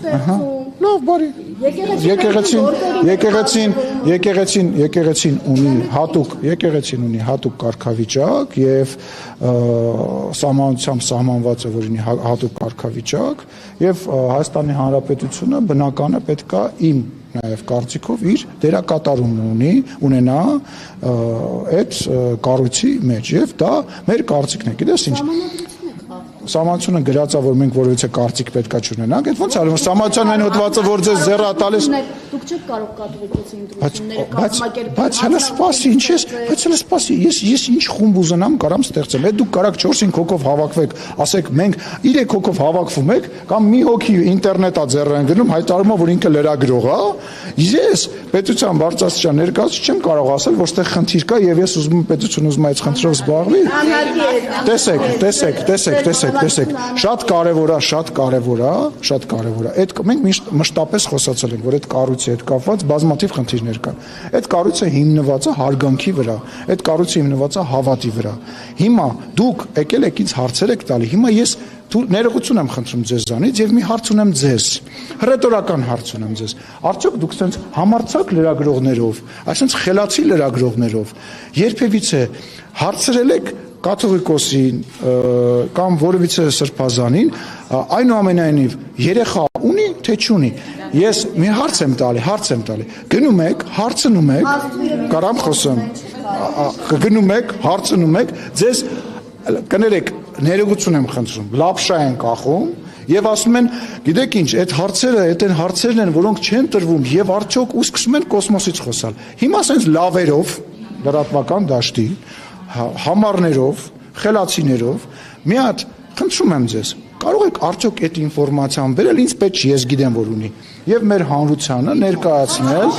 Լավ, բարի։ Եկեղեցին ունի հատուկ կարգավիճակ եւ սահմանությամբ սահմանված է, որ ունի հատուկ կարգավիճակ եւ Հայաստանի Հանրապետությունը բնական է պետքա իմ նաև կարծիքով իր դերակատարումն ունենա այդ կառույցի մեջ եւ դա մեր կարծիքն է, գիտես ինչ Սահմանությունը գրած է, որ մենք որևիցե կարծիք պետքա չունենանք, այդ ոնց արվում սահմանության այն հոդվածը, որ ձեզ զեռա տալիս Դուք չեք կարող կատողիկոսի ընտրությունները բայց հələ սպասի, ինչ ես, բայց հələ սպասի, ես ինչ խումբ ուզենամ կարամ ստեղծեմ, այդ դուք կարաք 4-5 հոգով հավաքվեք, ասեք մենք 3 հոգով հավաքվում եք, կամ մի հոգի ինտերնետա ձեռան գնում, հայտարարում որ ինքը լրագրող է, ես պետության բարձրաստիճան ներկայացուցիչ չեմ կարող ասել, որ ստեղ խնդիր կա եւ ես ուզում եմ պետությունը ուզում այդ խնդրով զբաղվի։ Տեսեք, շատ կարևոր է։ Այդ մենք մշտապես խոսացել ենք, որ այդ կառույցի հետ կապված բազմաթիվ խնդիրներ կան։ Այդ կառույցը հիմնված է հարգանքի վրա, այդ կառույցը հիմնված է հավատի վրա։ Հիմա դուք եկել եք ինձ հարցեր եք տալի։ Հիմա ես ներողություն եմ խնդրում ձեզանից եւ մի հարց ունեմ ձեզ։ Հռետորական հարց ունեմ ձեզ։ Արդյոք դուք sense համարձակ լրագրողներով, այսինքն խելացի լրագրողներով երբևիցե հարցրել եք կաթողիկոսին կամ որևիցե սրբազանին, այնուամենայնիվ երեխա ունի թե չունի։ Ես մի հարց եմ տալի։ Գնում եք, հարցնում եք, կարամ խոսեմ։ Գնում եք, հարցնում եք, ձեզ կներեք, ներողություն եմ խնդրում, լապշա են կախում եւ ասում են, գիտեք ինչ, այդ հարցերն են, որոնք չեն տրվում եւ արդյոք ու սկսում են կոսմոսից խոսալ։ Հիմա ասենց լավերով, լրատվական դաշտի համարներով, խելացիներով, մի հատ խնդրում եմ ձեզ, կարող եք արդյոք այդ ինֆորմացիան բերել, ինձ պետք չի, ես գիտեմ որ ունի, եւ մեր հանրությանը ներկայացնել,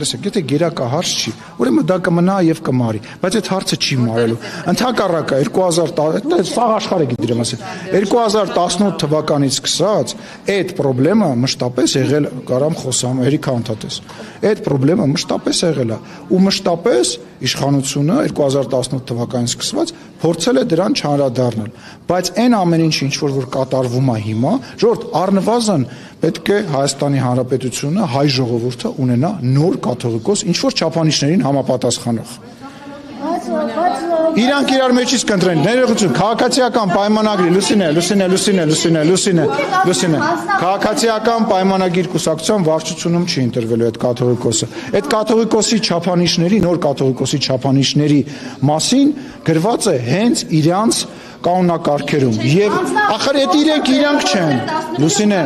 տեսեք, եթե գերակա հարց չի, ուրեմն դա կմնա եւ կմարի, բայց այդ հարցը չի մարելու։ Ընդհակառակը 2010 սաղ աշխարհը գիտեմ ասել, 2018 թվականից սկսած այդ խնդրեմը մշտապես եղել, կարամ խոսամ, Էրիկա Անտատես։ Այդ խնդրեմը մշտապես եղել է ու մշտապես իշխանությունը 2018 թվականից սկսված փորձել է դրան չանդրադառնալ, բայց այն ամեն ինչ որ կատարվում է հիմա, ժողովուրդ առնվազն պետք է Հայաստանի Հանրապետությունը, հայ ժողովուրդը ունենա նոր կաթողիկոս, ինչ որ չափանիշներին համապատասխանող։ Իրանք իրար մեջից կընտրեն, ներողություն, քաղաքացիական պայմանագրի, Լուսինե, քաղաքացիական պայմանագիր կուսակցության վարչությունում չի ընտրվելու այդ կաթողիկոսը։ Այդ կաթողիկոսի չափանիշների, նոր կաթողիկոսի չափանիշների մասին գրված է հենց իրանց կանոնակարգերում։ Եվ ախր այդ իրանք չեն։ Լուսինե,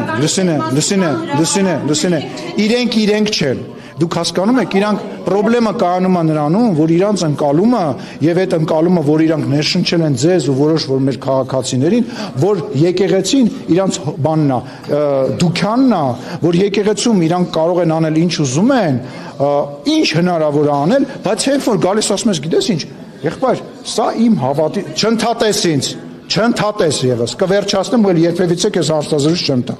իրենք չեն։ Դուք հասկանում եք, իրանք խնդրեմը կայանում է նրանում, որ իրանց ընկալումը եւ այդ ընկալումը, որ իրանք ներշնչել են ձեզ ու որոշ որ մեր քաղաքացիներին, որ եկեղեցին իրանց բանն է, դուքյանն է, որ եկեղեցում իրանք կարող են անել ինչ ուզում են, ինչ հնարավոր է անել, բայց երբ որ գալիս ասում ես, գիտես ինչ, եղբայր, սա իմ հավատի, չընդհատես եւս, կվերջացնեմ, որ երբևիցե քեզ հարցազրույց չեմ տա։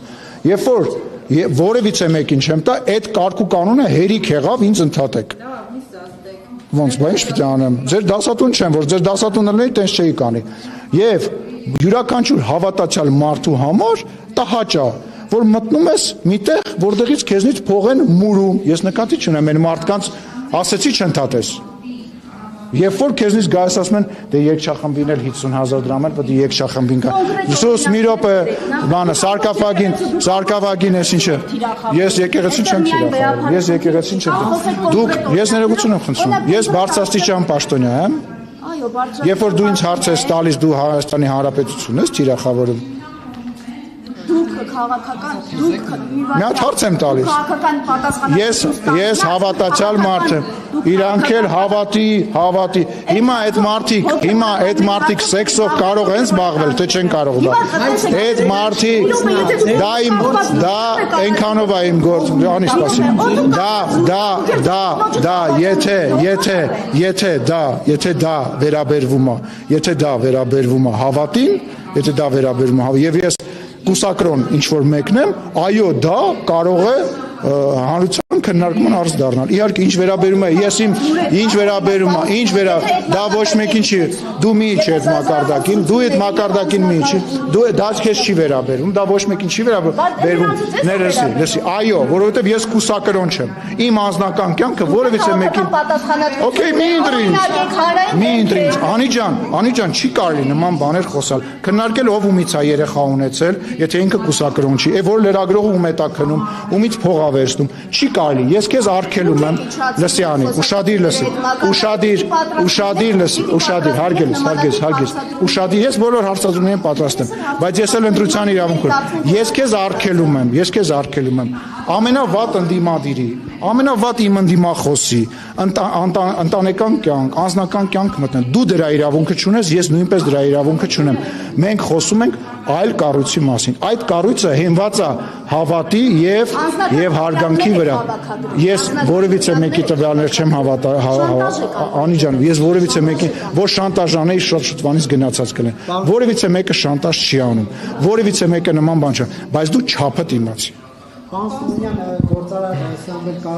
Երբ որ որևիցե մեկին չեմ տա, այդ կարգ ու կանոնը հերիք եղավ, ինձ ընդհատեք։ Ոնց, բա ինչ պիտի անեմ։ Ձեր դասատուն չեմ, որ ձեր դասատունը լինի, տենց չէի կանի։ Եվ յուրաքանչյուր հավատացյալ մարդու համար տհաճ է, որ մտնում ես միտեղ, որտեղից քեզնից փող են մուրում։ Ես նկատի չունեմ, այն մարդկանց ասեցի չընդհատես։ Երբ որ քեզնից գայս ասում են, դե երկչախմբին էլ 50,000 դրամ էլ պետք է երկչախմբին կա։ Սուս մի րոպե, բանը սարկավագին էս ինչը։ Ես եկեղեցին չեմ թիրախավորում։ Դուք ես ներողություն եմ խնդրում։ Ես բարձրաստիճան պաշտոնյա եմ։ Այո, բարձրաստիճան։ Երբ որ դու ինձ հարց ես տալիս, դու Հայաստանի Հանրապետությունն ես թիրախավորում։ Դուք քաղաքական, մի հատ հարց եմ տալիս։ Ես հավատացյալ մարդ եմ։ Իրանք էլ հավատի։ Հիմա այդ մարդիկ սեքսով կարող են զբաղվել, թե չեն կարող դա։ Այդ մարդիկ դա այնքանով է իմ գործ, անի սպասի։ Եթե դա վերաբերվում է հավատին, եւ ես կուսակրոն ինչ որ մեկն եմ, այո դա կարող է հանրության քննարկման արժ դառնալ։ Իհարկե ինչ վերաբերում է, ես ինչ դա ոչ մեկին չի, դու մի իջ այդ մակարդակին, դու այդ մակարդակին մի իջ, դու դա քեզ չի վերաբերում, դա ոչ մեկին չի վերաբերում, լսի, այո, որովհետև ես կուսակրոն չեմ, իմ անձնական կյանքը որևիցե մեկին, օքեյ, մի ընտրինչ, Անի ջան, չի կարելի նման բաներ խոսալ, քննարկել ով ումից է երեխա ունեցել, եթե ինքը կուսակրոն չի, որ լրագրողը ում է տա քնում, ումից փող ա վերցնում, չի կարելի, ես քեզ արգելում եմ, լսի Անի, ուշադիր, հարգես, ուշադիր, ես բոլոր հարցազրույցներին պատրաստ եմ, բայց ես էլ ընտրության իրավունք ունեմ, ես քեզ արգելում եմ, ամենավատ ընդդիմադիրի, ամենավատ իմ ընդդիմախոսի, ընտանեկան կյանք, անձնական կյանք մտնել, դու դրա իրավունքը չունես, ես նույնպես դրա իրավունքը չունեմ, մենք խոսում ենք այլ կառույցի մասին, այդ կառույցը հենված է հավատի և հարգանքի վրա, ես որևիցե մեկի տվյալներ չեմ Անի ջան, ես որևիցե մեկի, որ շանտաժ անեի շուտվանից գնացած կլեն, որևիցե մեկը շանտաժ չի անում, որևիցե մեկը նման բան չէ, բայց դու չափդ իմացի։ Պարոն Սիմոնյան, գործարար Սամվել